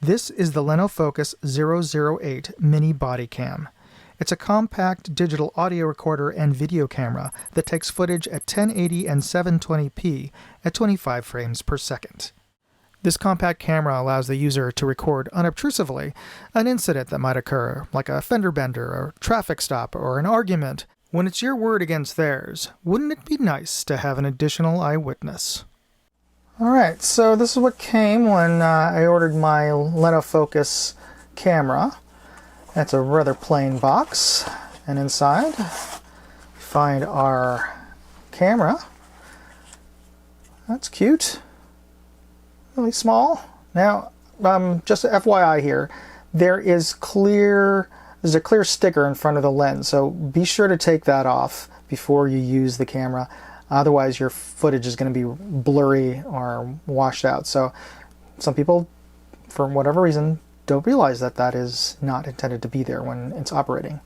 This is the Lenofocus 008 Mini Body Cam. It's a compact digital audio recorder and video camera that takes footage at 1080 and 720p at 25 frames per second. This compact camera allows the user to record unobtrusively an incident that might occur, like a fender bender, or traffic stop, or an argument. When it's your word against theirs, wouldn't it be nice to have an additional eyewitness? Alright, so this is what came when I ordered my Lenofocus camera. That's a rather plain box, and inside find our camera. That's cute. Really small. Now, just FYI here, there's a clear sticker in front of the lens, so be sure to take that off before you use the camera. Otherwise your footage is going to be blurry or washed out. So some people, for whatever reason, don't realize that that is not intended to be there when it's operating.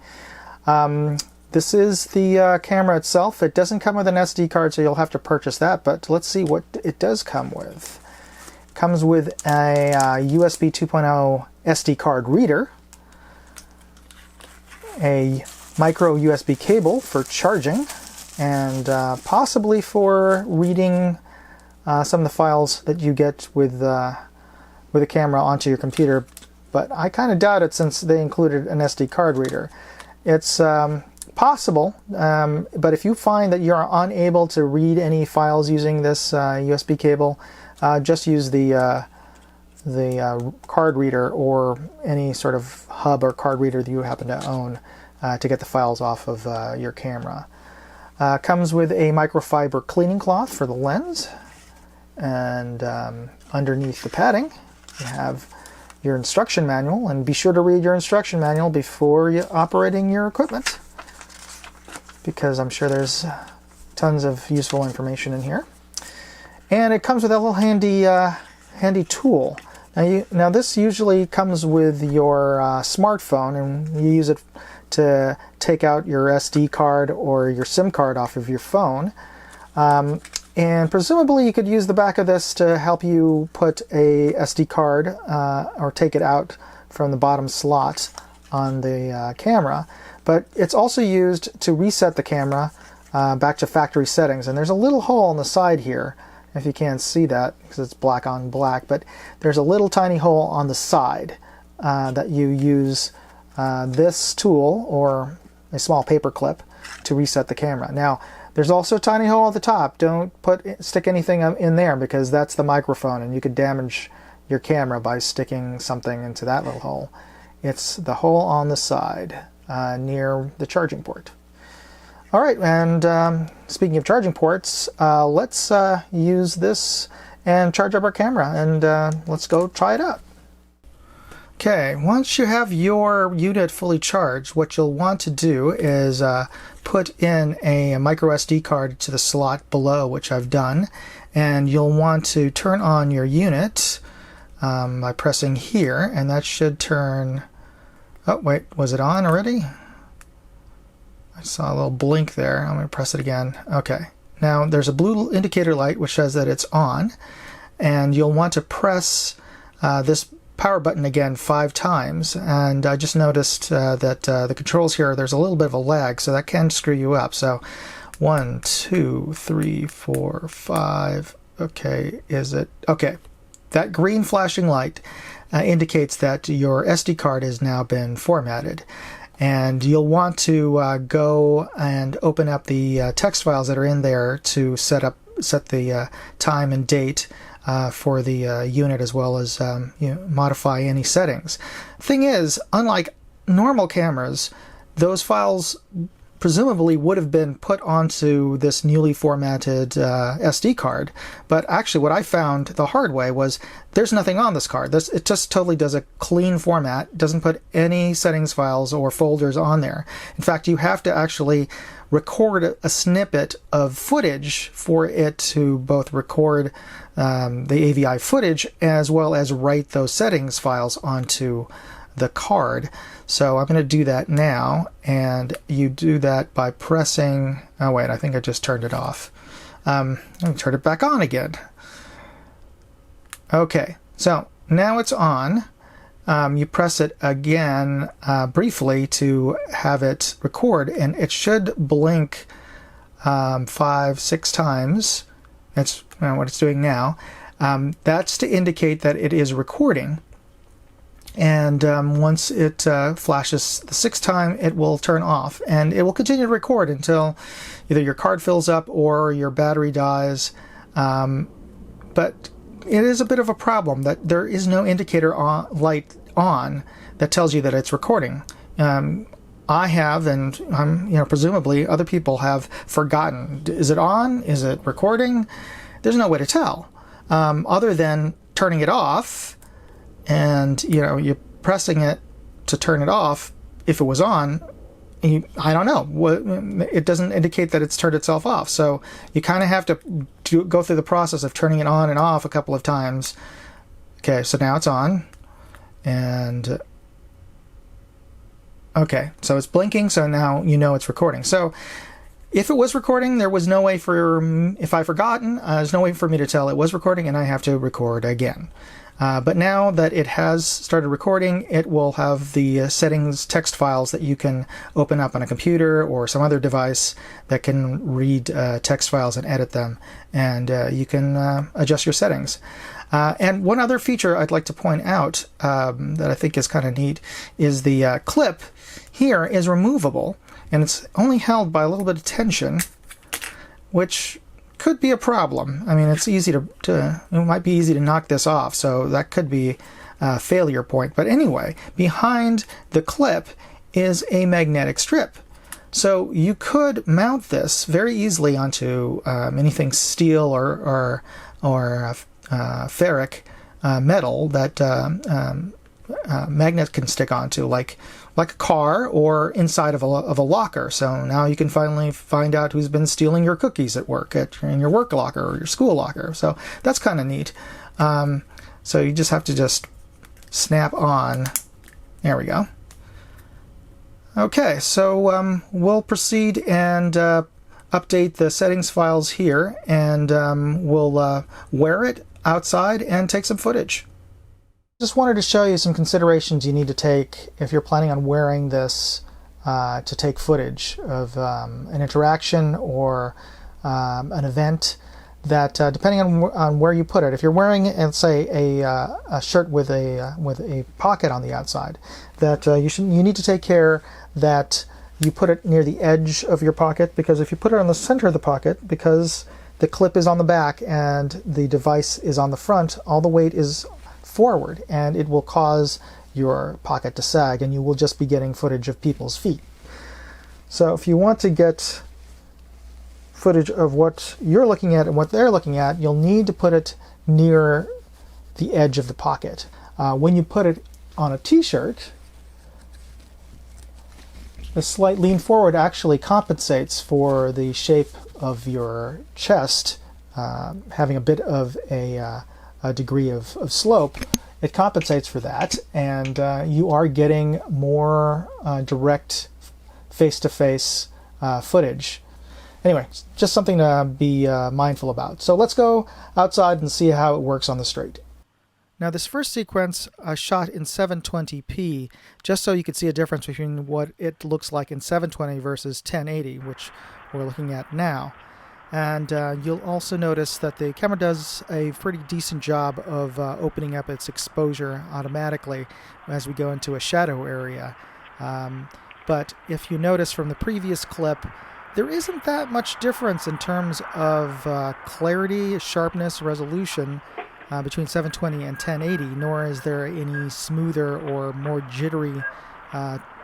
This is the camera itself. It doesn't come with an SD card, so you'll have to purchase that, but let's see what it does come with. It comes with a USB 2.0 SD card reader, a micro USB cable for charging, and possibly for reading some of the files that you get with a camera onto your computer, but I kind of doubt it since they included an SD card reader. It's possible, but if you find that you're unable to read any files using this USB cable, just use the card reader or any sort of hub or card reader that you happen to own to get the files off of your camera. Comes with a microfiber cleaning cloth for the lens, and underneath the padding you have your instruction manual, and be sure to read your instruction manual before operating your equipment, because I'm sure there's tons of useful information in here. And it comes with a little handy tool. Now this usually comes with your smartphone, and you use it to take out your SD card or your SIM card off of your phone. And presumably you could use the back of this to help you put a SD card or take it out from the bottom slot on the camera. But it's also used to reset the camera back to factory settings. And there's a little hole on the side here, if you can't see that because it's black on black, but there's a little tiny hole on the side that you use this tool or a small paper clip to reset the camera. Now, there's also a tiny hole at the top. Don't stick anything in there, because that's the microphone and you could damage your camera by sticking something into that little hole. It's the hole on the side near the charging port. Alright, and speaking of charging ports, let's use this and charge up our camera, and let's go try it out. Okay, once you have your unit fully charged, what you'll want to do is put in a micro SD card to the slot below, which I've done, and you'll want to turn on your unit by pressing here, and that should turn... Oh, wait, was it on already? I saw a little blink there. I'm going to press it again. Okay, now there's a blue indicator light which says that it's on, and you'll want to press this power button again 5 times, and I just noticed that the controls here, there's a little bit of a lag, so that can screw you up. So 1, 2, 3, 4, 5. Okay, is it? Okay, that green flashing light indicates that your SD card has now been formatted, and you'll want to go and open up the text files that are in there to set the time and date for the unit, as well as modify any settings. Thing is, unlike normal cameras, those files presumably would have been put onto this newly formatted SD card, but actually what I found the hard way was there's nothing on this card. It just totally does a clean format, doesn't put any settings files or folders on there. In fact, you have to actually record a snippet of footage for it to both record the AVI footage as well as write those settings files onto the card. So I'm going to do that now, and you do that by pressing... Oh wait, I think I just turned it off. I'm going to turn it back on again. Okay, so now it's on, you press it again briefly to have it record, and it should blink 5-6 times. That's what it's doing now. That's to indicate that it is recording. And once it flashes the 6th time, it will turn off, and it will continue to record until either your card fills up or your battery dies. But it is a bit of a problem that there is no indicator light on that tells you that it's recording. I have, and presumably other people have forgotten. Is it on? Is it recording? There's no way to tell, other than turning it off, and you're pressing it to turn it off. If it was on, I don't know. It doesn't indicate that it's turned itself off. So you kind of have to go through the process of turning it on and off a couple of times. Okay, so now it's on, and okay, so it's blinking, so now it's recording. So if it was recording, there was no way if I've forgotten, there's no way for me to tell it was recording, and I have to record again. But now that it has started recording, it will have the settings text files that you can open up on a computer or some other device that can read text files and edit them, and you can adjust your settings. And one other feature I'd like to point out that I think is kind of neat is the clip here is removable, and it's only held by a little bit of tension, which could be a problem. I mean, it's easy it might be easy to knock this off, so that could be a failure point. But anyway, behind the clip is a magnetic strip. So you could mount this very easily onto anything steel or ferric metal that magnet can stick onto, like a car or inside of a locker. So now you can finally find out who's been stealing your cookies at work, in your work locker or your school locker. So that's kind of neat. So you just have to snap on. There we go. Okay, so we'll proceed and update the settings files here, and we'll wear it outside and take some footage. Just wanted to show you some considerations you need to take if you're planning on wearing this to take footage of an interaction or an event, that depending on where you put it. If you're wearing, let's say, a shirt with a pocket on the outside, that you need to take care that you put it near the edge of your pocket, because if you put it on the center of the pocket, because the clip is on the back and the device is on the front, all the weight is forward, and it will cause your pocket to sag, and you will just be getting footage of people's feet. So if you want to get footage of what you're looking at and what they're looking at, you'll need to put it near the edge of the pocket. When you put it on a t-shirt, the slight lean forward actually compensates for the shape of your chest having a bit of a degree of slope. It compensates for that, and you are getting more direct face-to-face footage. Anyway, just something to be mindful about. So let's go outside and see how it works on the street. Now this first sequence I shot in 720p, just so you could see a difference between what it looks like in 720 versus 1080, which we're looking at now. And you'll also notice that the camera does a pretty decent job of opening up its exposure automatically as we go into a shadow area. But if you notice from the previous clip, there isn't that much difference in terms of clarity, sharpness, resolution between 720 and 1080, nor is there any smoother or more jittery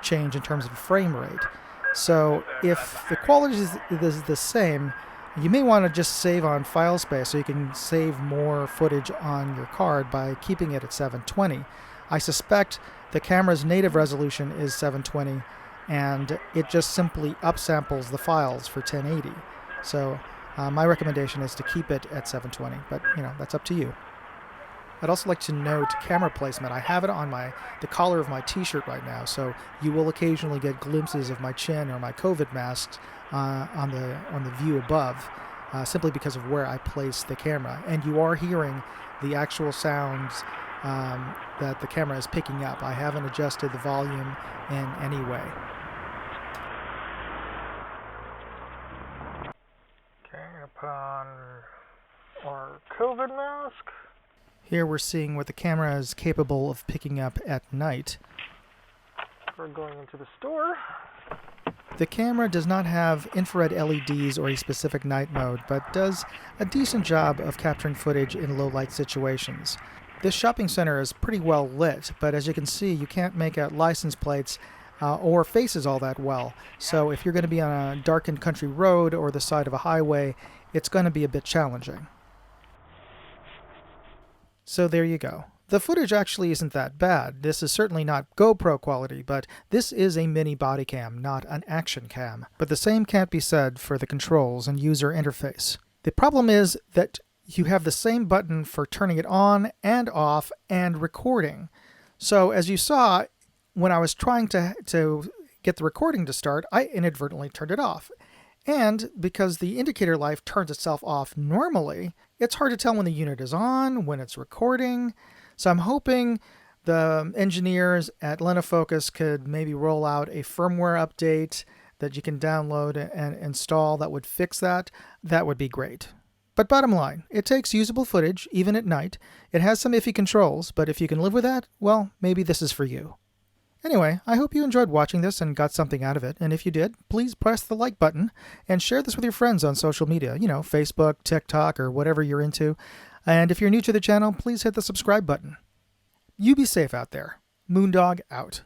change in terms of frame rate. So if the quality is the same, you may want to just save on file space so you can save more footage on your card by keeping it at 720. I suspect the camera's native resolution is 720, and it just simply upsamples the files for 1080. So my recommendation is to keep it at 720, but that's up to you. I'd also like to note camera placement. I have it on the collar of my t-shirt right now, so you will occasionally get glimpses of my chin or my COVID masks on the view above, simply because of where I place the camera. And you are hearing the actual sounds that the camera is picking up. I haven't adjusted the volume in any way. Okay, I'm going to put on our COVID mask. Here we're seeing what the camera is capable of picking up at night. We're going into the store. The camera does not have infrared LEDs or a specific night mode, but does a decent job of capturing footage in low light situations. This shopping center is pretty well lit, but as you can see, you can't make out license plates or faces all that well. So if you're going to be on a darkened country road or the side of a highway, it's going to be a bit challenging. So there you go. The footage actually isn't that bad. This is certainly not GoPro quality, but this is a mini body cam, not an action cam. But the same can't be said for the controls and user interface. The problem is that you have the same button for turning it on and off and recording. So as you saw, when I was trying to get the recording to start, I inadvertently turned it off. And because the indicator light turns itself off normally, it's hard to tell when the unit is on, when it's recording. So I'm hoping the engineers at Lenofocus could maybe roll out a firmware update that you can download and install that would fix that. That would be great. But bottom line, it takes usable footage, even at night. It has some iffy controls, but if you can live with that, well, maybe this is for you. Anyway, I hope you enjoyed watching this and got something out of it, and if you did, please press the like button and share this with your friends on social media, Facebook, TikTok, or whatever you're into. And if you're new to the channel, please hit the subscribe button. You be safe out there. Moondog out.